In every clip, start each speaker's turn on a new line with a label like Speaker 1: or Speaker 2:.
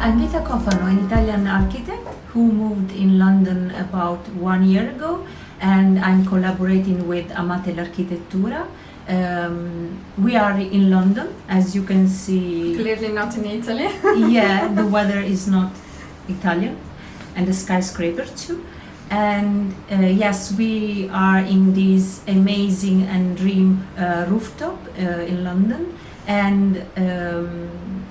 Speaker 1: I'm Vita Cofano, an Italian architect who moved in London about 1 year ago, and I'm collaborating with MaD Architettura. We are in London, as you can see.
Speaker 2: Clearly not in Italy.
Speaker 1: Yeah, the weather is not Italian, and the skyscraper too. And yes, we are in this amazing and dream rooftop in London, and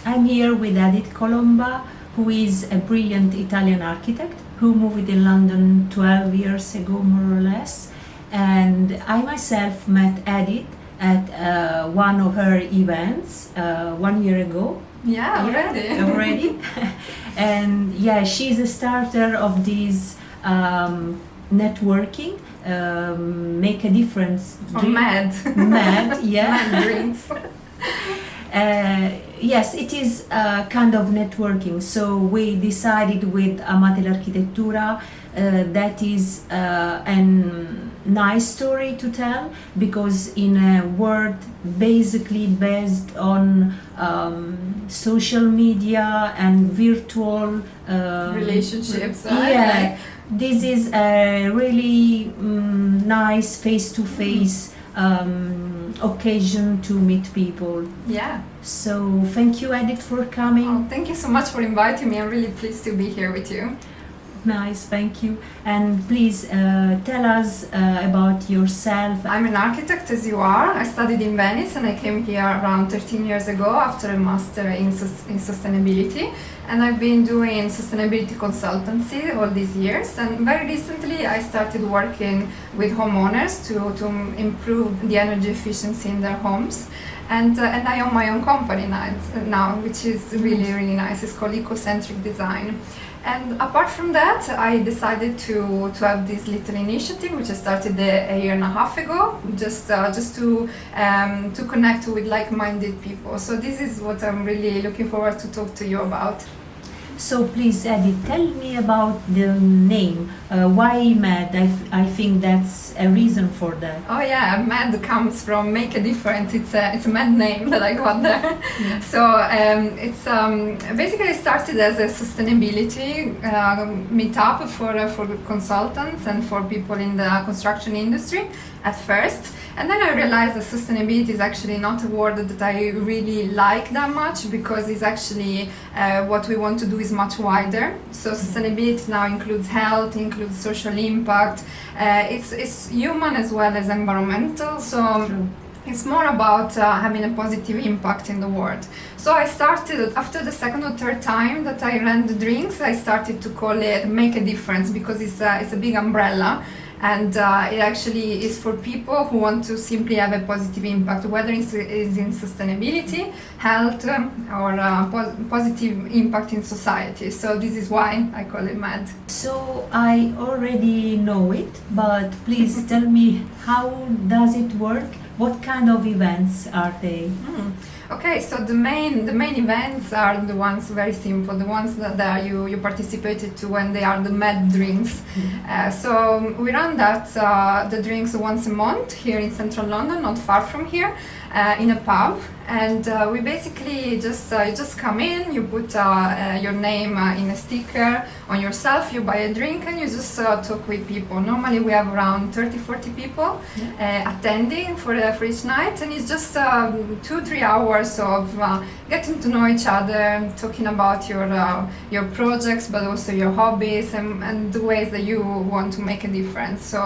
Speaker 1: I'm here with Edith Colomba, who is a brilliant Italian architect who moved in London 12 years ago, more or less. And I myself met Edith at one of her events 1 year ago.
Speaker 2: Yeah, already.
Speaker 1: Already. And yeah, she's a starter of this networking, make a difference.
Speaker 2: MaD.
Speaker 1: MaD, yeah.
Speaker 2: MaD drinks.
Speaker 1: Yes, it is a kind of networking. So we decided with MaD Architettura that is a nice story to tell, because in a world basically based on social media and virtual
Speaker 2: relationships, right?
Speaker 1: Yeah, this is a really nice face-to-face occasion to meet people.
Speaker 2: Yeah.
Speaker 1: So thank you, Edith, for coming.
Speaker 2: Oh, thank you so much for inviting me. I'm really pleased to be here with you.
Speaker 1: Nice, thank you. And please tell us about yourself.
Speaker 2: I'm an architect, as you are. I studied in Venice and I came here around 13 years ago after a master in sustainability. And I've been doing sustainability consultancy all these years. And very recently I started working with homeowners to improve the energy efficiency in their homes. And I own my own company now, which is really, really nice. It's called Ecocentric Design. And apart from that, I decided to have this little initiative, which I started a year and a half ago, just to connect with like-minded people. So this is what I'm really looking forward to talk to you about.
Speaker 1: So please, Edith, tell me about the name. Why MaD? I think that's a reason for that.
Speaker 2: Oh yeah, MaD comes from make a difference. It's a MaD name that I got there. Yeah. So it's basically started as a sustainability meetup for consultants and for people in the construction industry at first. And then I realized that sustainability is actually not a word that I really like that much, because it's actually what we want to do is much wider. So sustainability now includes health, includes social impact. It's human as well as environmental. So
Speaker 1: True.
Speaker 2: It's more about having a positive impact in the world. So I started, after the second or third time that I ran the drinks, I started to call it Make a Difference, because it's a big umbrella. And it actually is for people who want to simply have a positive impact, whether it's in sustainability, health, or positive impact in society. So this is why I call it MaD.
Speaker 1: So I already know it, but please tell me, how does it work? What kind of events are they?
Speaker 2: Okay, so the main events are the ones very simple, the ones that you participated to when they are the MaD drinks. So we run the drinks once a month here in central London, not far from here, in a pub. And we basically you just come in, you put your name in a sticker on yourself, you buy a drink, and you just talk with people. Normally we have around 30-40 people attending for each night, and it's just 2-3 hours of getting to know each other, talking about your projects, but also your hobbies and the ways that you want to make a difference. So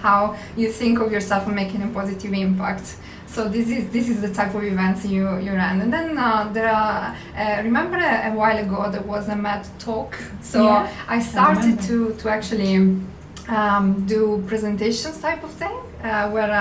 Speaker 2: how you think of yourself and making a positive impact. So this is the type of events you ran. And then there are, remember a while ago there was a MaD talk. So
Speaker 1: yeah,
Speaker 2: I started to actually do presentations type of thing, where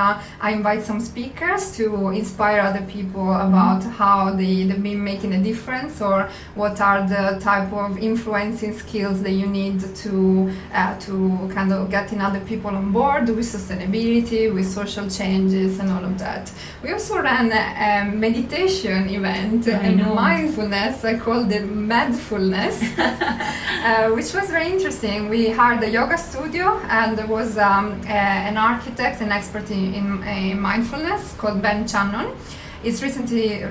Speaker 2: I invite some speakers to inspire other people about how they've been making a difference, or what are the type of influencing skills that you need to kind of getting other people on board with sustainability, with social changes and all of that. We also ran a meditation event and mindfulness. I called it MaDfulness, which was very interesting. We hired a yoga studio, and there was an architect, an expert in mindfulness called Ben Channon. He's recently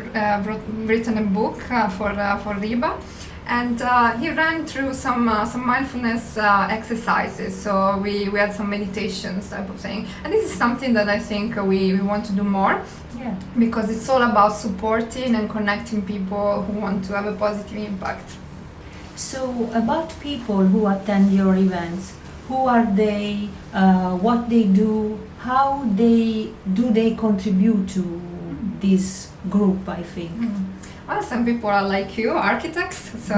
Speaker 2: written a book for RIBA. and he ran through some mindfulness exercises. So we had some meditations type of thing, and this is something that I think we want to do more.
Speaker 1: Yeah.
Speaker 2: Because it's all about supporting and connecting people who want to have a positive impact.
Speaker 1: So about people who attend your events, who are they, what they do, how they contribute to this group, I think.
Speaker 2: Well, some people are like you, architects. So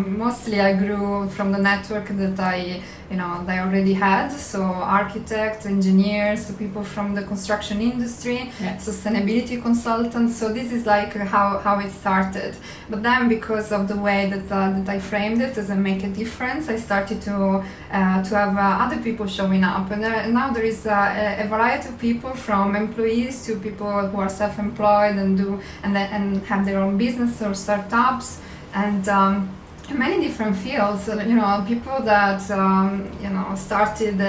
Speaker 2: mostly I grew from the network that I already had. So architects, engineers, people from the construction industry, sustainability consultants. So this is like how it started. But then, because of the way that I framed it as a make a difference, I started to have other people showing up. And now there is a variety of people, from employees to people who are self-employed and have their own business or startups, and many different fields. People that started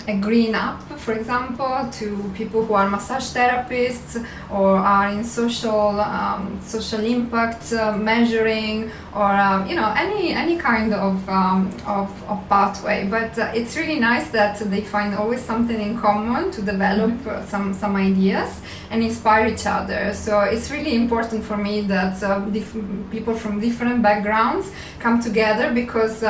Speaker 2: a green app, for example, to people who are massage therapists or are in social impact measuring, or any kind of pathway. But it's really nice that they find always something in common to develop some ideas and inspire each other. So it's really important for me that people from different backgrounds come together, because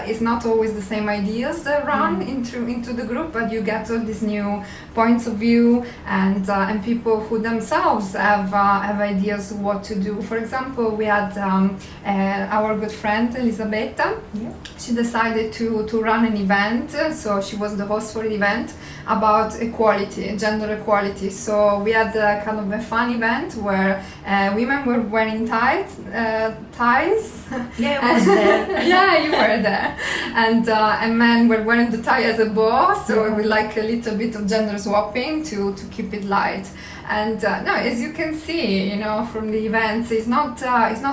Speaker 2: it's not always the same ideas that run into the group, but you get all these new points of view and people who themselves have ideas what to do. For example, we had our good friend Elisabetta. She decided to run an event, so she was the host for the event about equality, gender equality. So we had kind of a fun event where women were wearing ties.
Speaker 1: Yeah, I was there.
Speaker 2: Yeah, you were there. And men were wearing the tie as a bow, so we like a little bit of gender swapping to keep it light. And no, as you can see, from the events, it's not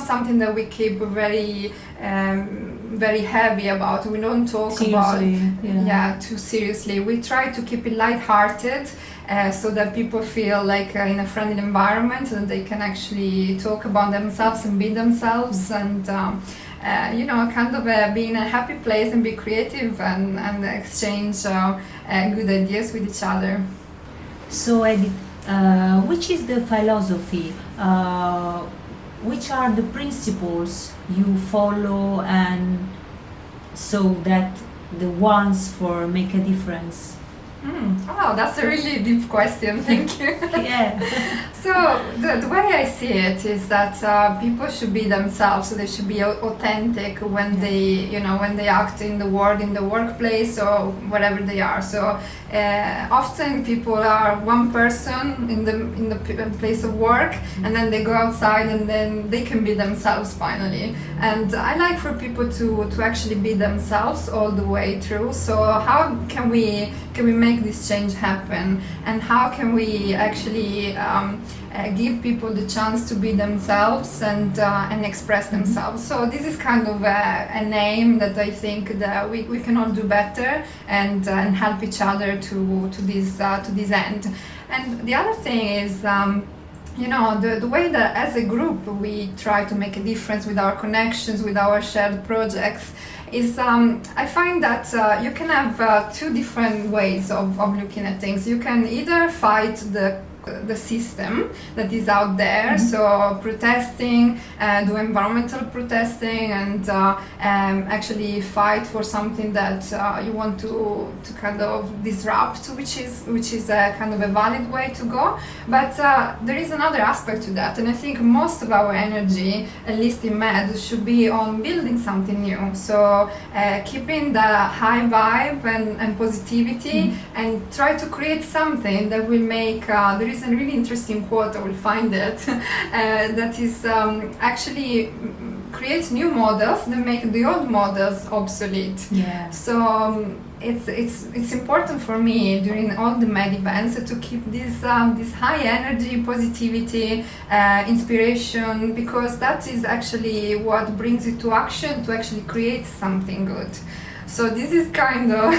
Speaker 2: something that we keep very heavy about. We don't talk
Speaker 1: seriously,
Speaker 2: about too seriously. We try to keep it light-hearted, so that people feel like in a friendly environment, and they can actually talk about themselves and be themselves, and kind of be in a happy place and be creative and exchange good ideas with each other.
Speaker 1: So, Edith, which is the philosophy? Which are the principles you follow, and so that the ones for make a difference?
Speaker 2: Oh, that's a really deep question. Thank you.
Speaker 1: Yeah.
Speaker 2: So the way I see it is that people should be themselves. So they should be authentic when they act in the world, in the workplace, or wherever they are. So often people are one person in the place of work, and then they go outside, and then they can be themselves finally. And I like for people to actually be themselves all the way through. So how can we make this change happen, and how can we actually give people the chance to be themselves and express themselves? So this is kind of a name that I think that we can all do better and help each other to this end. And the other thing is, the way that as a group we try to make a difference with our connections, with our shared projects, is I find that you can have two different ways of looking at things. You can either fight the system that is out there, so protesting, do environmental protesting, and actually fight for something that you want to kind of disrupt, which is a kind of a valid way to go. But there is another aspect to that, and I think most of our energy, at least in MaD, should be on building something new. So keeping the high vibe and positivity, and try to create something that will make there is a really interesting quote, I will find it, that is actually creates new models that make the old models obsolete.
Speaker 1: Yeah.
Speaker 2: So it's important for me during all the MaD events to keep this high energy, positivity, inspiration, because that is actually what brings it to action to actually create something good. So this is kind of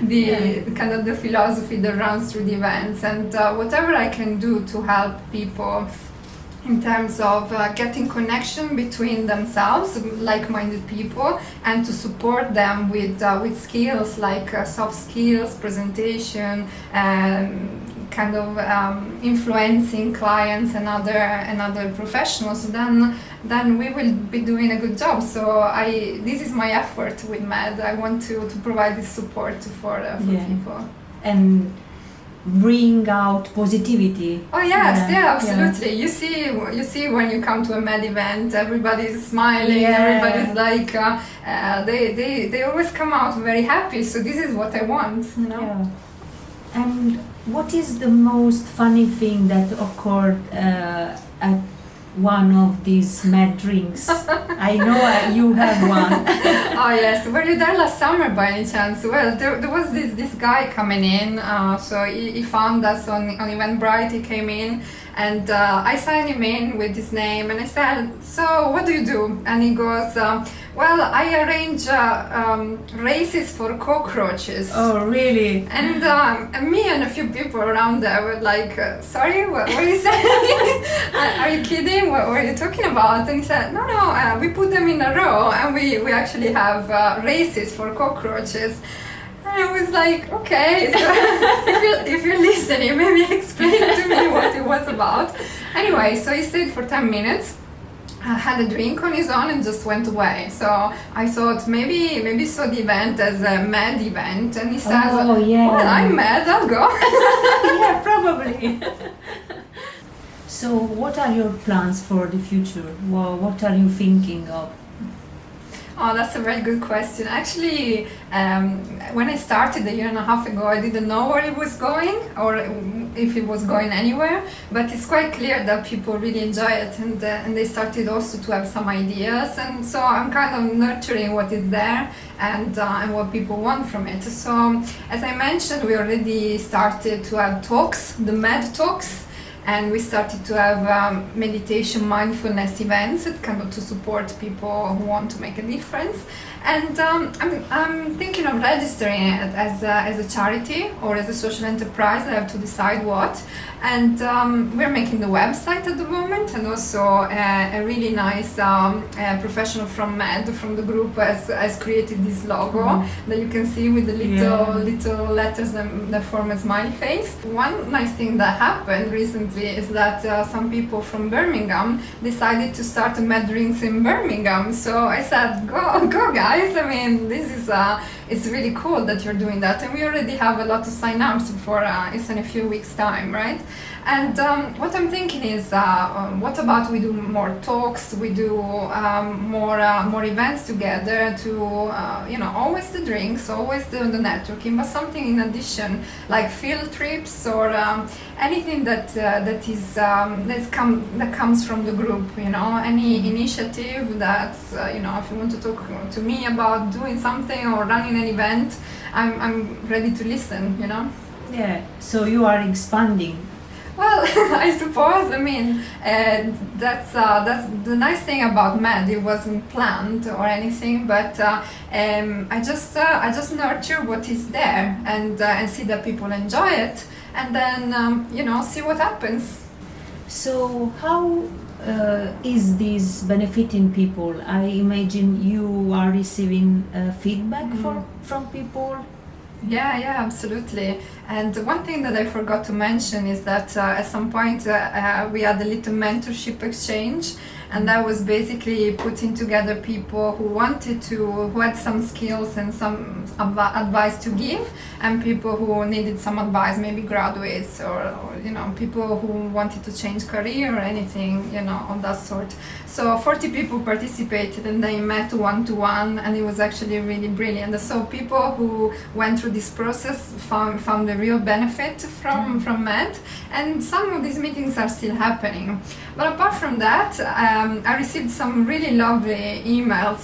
Speaker 2: the philosophy that runs through the events, and whatever I can do to help people in terms of getting connection between themselves, like-minded people, and to support them with skills like soft skills, presentation, kind of influencing clients and other professionals. Then we will be doing a good job. So this is my effort with MaD. I want to provide this support for people.
Speaker 1: And bring out positivity.
Speaker 2: Oh yes, absolutely. Yeah. You see when you come to a MaD event, everybody's smiling. Everybody's like, they always come out very happy. So this is what I want, you know.
Speaker 1: Yeah. And what is the most funny thing that occurred at one of these MaD drinks? I know you have one.
Speaker 2: Oh yes, were you there last summer by any chance? Well, there was this guy coming in, so he found us on Eventbrite. He came in, and I signed him in with his name, and I said, "So what do you do?" And he goes, "Well, I arrange races for cockroaches."
Speaker 1: Oh, really?
Speaker 2: And me and a few people around there were like, "Sorry, what are you saying? Are you kidding? What are you talking about?" And he said, "No, we put them in a row, and we actually have races for cockroaches." And I was like, "Okay, so if you're listening, maybe explain to me what it was about." Anyway, so he stayed for 10 minutes. Had a drink on his own and just went away. So I thought maybe saw the event as a MaD event, and he says,
Speaker 1: "Oh yeah,
Speaker 2: well, I'm MaD, I'll go."
Speaker 1: Yeah, probably. So what are your plans for the future? Well, what are you thinking of?
Speaker 2: Oh, that's a very good question. Actually, when I started a year and a half ago, I didn't know where it was going or if it was going anywhere. But it's quite clear that people really enjoy it, and they started also to have some ideas. And so I'm kind of nurturing what is there and what people want from it. So as I mentioned, we already started to have talks, the MaD talks. And we started to have meditation, mindfulness events, kind of to support people who want to make a difference. And I'm thinking of registering it as a charity or as a social enterprise. I have to decide what. And we're making the website at the moment, and also a really nice professional from MaD, from the group, has created this logo that you can see with the little letters that form a smiley face. One nice thing that happened recently is that some people from Birmingham decided to start a MaD drinks in Birmingham. So I said, go guys! I mean, this is it's really cool that you're doing that, and we already have a lot of sign-ups for it's in a few weeks' time, right? And what I'm thinking is, what about we do more talks, we do more events together to, always the drinks, always the networking, but something in addition, like field trips or anything that comes from the group, any initiative that's, if you want to talk to me about doing something or running an event, I'm ready to listen,
Speaker 1: Yeah, so you are expanding.
Speaker 2: Well, I suppose. I mean, that's the nice thing about MaD. It wasn't planned or anything, but I just nurture what is there and see that people enjoy it, and then see what happens.
Speaker 1: So how is this benefiting people? I imagine you are receiving feedback from people.
Speaker 2: Yeah, absolutely. And one thing that I forgot to mention is that at some point we had a little mentorship exchange, and that was basically putting together people who had some skills and some advice to give, and people who needed some advice, maybe graduates or people who wanted to change career or anything, of that sort. So 40 people participated, and they met one-to-one, and it was actually really brilliant. So people who went through this process found a real benefit from MaD, and some of these meetings are still happening. But apart from that, I received some really lovely emails,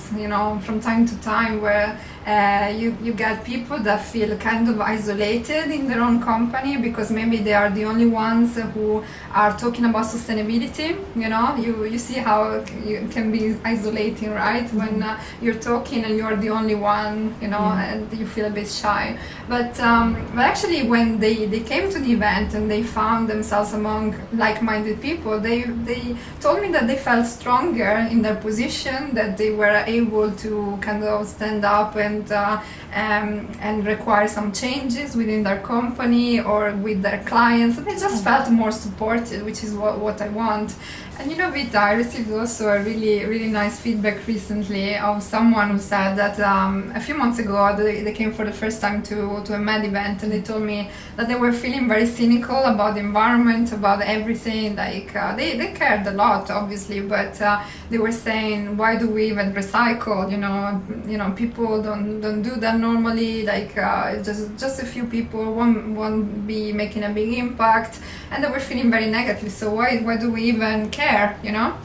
Speaker 2: from time to time, where you get people that feel kind of isolated in their own company because maybe they are the only ones who are talking about sustainability. You know, you see how it can be isolating, right? When you're talking and you're the only one, you know, and you feel a bit shy. But actually, when they came to the event and they found themselves among like-minded people, they told me that they felt stronger in their position, that they were able to kind of stand up and require some changes within their company or with their clients. They just felt more supported, which is what I want. And you know, Vita, I received also a really nice feedback recently of someone who said that a few months ago they came for the first time to a MaD event, and they told me that they were feeling very cynical about the environment, about everything. Like they cared a lot, obviously, but they were saying, why do we even recycle? You know, people don't do that normally. Like just a few people won't be making a big impact, and they were feeling very negative. So why do we even care? You know,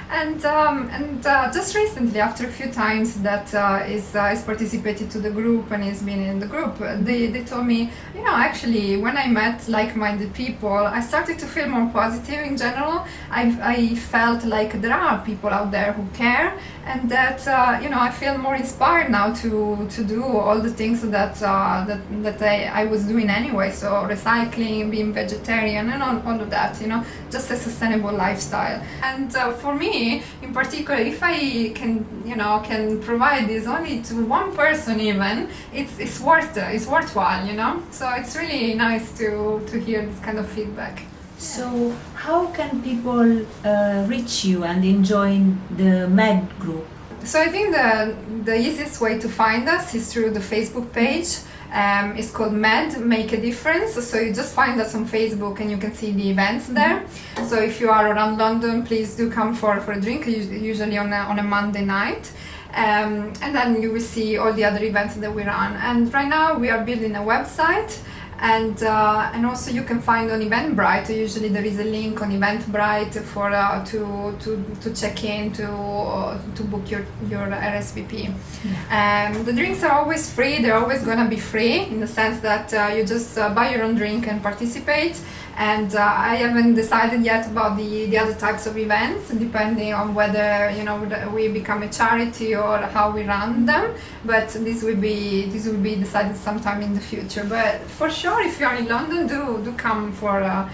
Speaker 2: and just recently, after a few times that is participated to the group and is been in the group, they told me, you know, actually when I met like-minded people, I started to feel more positive in general. I felt like there are people out there who care, and that you know, I feel more inspired now to do all the things that I was doing anyway. So recycling, being vegetarian, and all of that. You know, just a sustainable lifestyle. And for me, in particular, if I can provide this only to one person, even it's worthwhile. You know, so it's really nice to hear this kind of feedback.
Speaker 1: So how can people reach you and join the MaD group?
Speaker 2: So I think the easiest way to find us is through the Facebook page. It's called MaD, Make a Difference. So you just find us on Facebook and you can see the events there. So if you are around London, please do come for a drink, usually on a Monday night. And then you will see all the other events that we run. And right now we are building a website. And also you can find on Eventbrite. Usually there is a link on Eventbrite for to check in to book your RSVP. The drinks are always free. They're always gonna be free in the sense that you just buy your own drink and participate. And I haven't decided yet about the other types of events, depending on whether, you know, we become a charity or how we run them. But this will be decided sometime in the future. But for sure, if you are in London, do come for a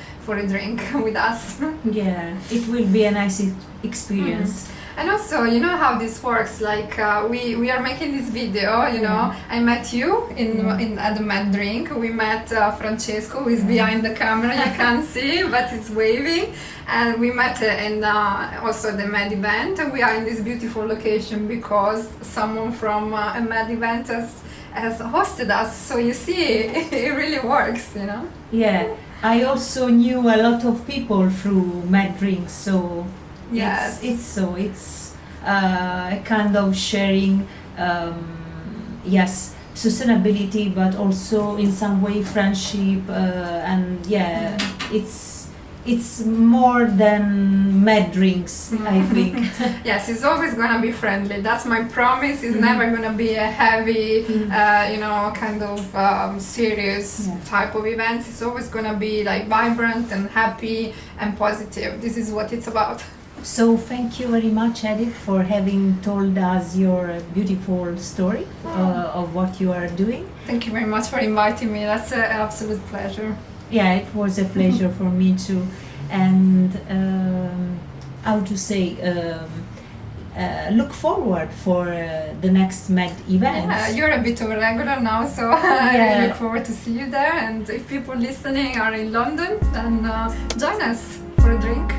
Speaker 2: drink with us.
Speaker 1: Yeah, it will be a nice experience.
Speaker 2: And also, you know how this works. Like we are making this video. You know, I met you at the MaD drink. We met Francesco, who is behind the camera. You can't see, but he's waving. And we met in also the MaD event. And we are in this beautiful location because someone from a MaD event has hosted us. So you see, it really works. You know.
Speaker 1: Yeah, I also knew a lot of people through MaD drinks. So.
Speaker 2: Yes,
Speaker 1: it's a kind of sharing, yes, sustainability, but also in some way friendship, and yeah, it's more than MaD drinks, I think.
Speaker 2: Yes, it's always gonna be friendly. That's my promise. It's never gonna be a heavy, you know, kind of serious type of events. It's always gonna be like vibrant and happy and positive. This is what it's about.
Speaker 1: So thank you very much, Edith, for having told us your beautiful story of what you are doing.
Speaker 2: Thank you very much for inviting me. That's an absolute pleasure.
Speaker 1: Yeah, it was a pleasure for me too. And how to say, look forward for the next MaD event.
Speaker 2: Yeah, you're a bit of a regular now, so I really look forward to see you there. And if people listening are in London, then join us for a drink.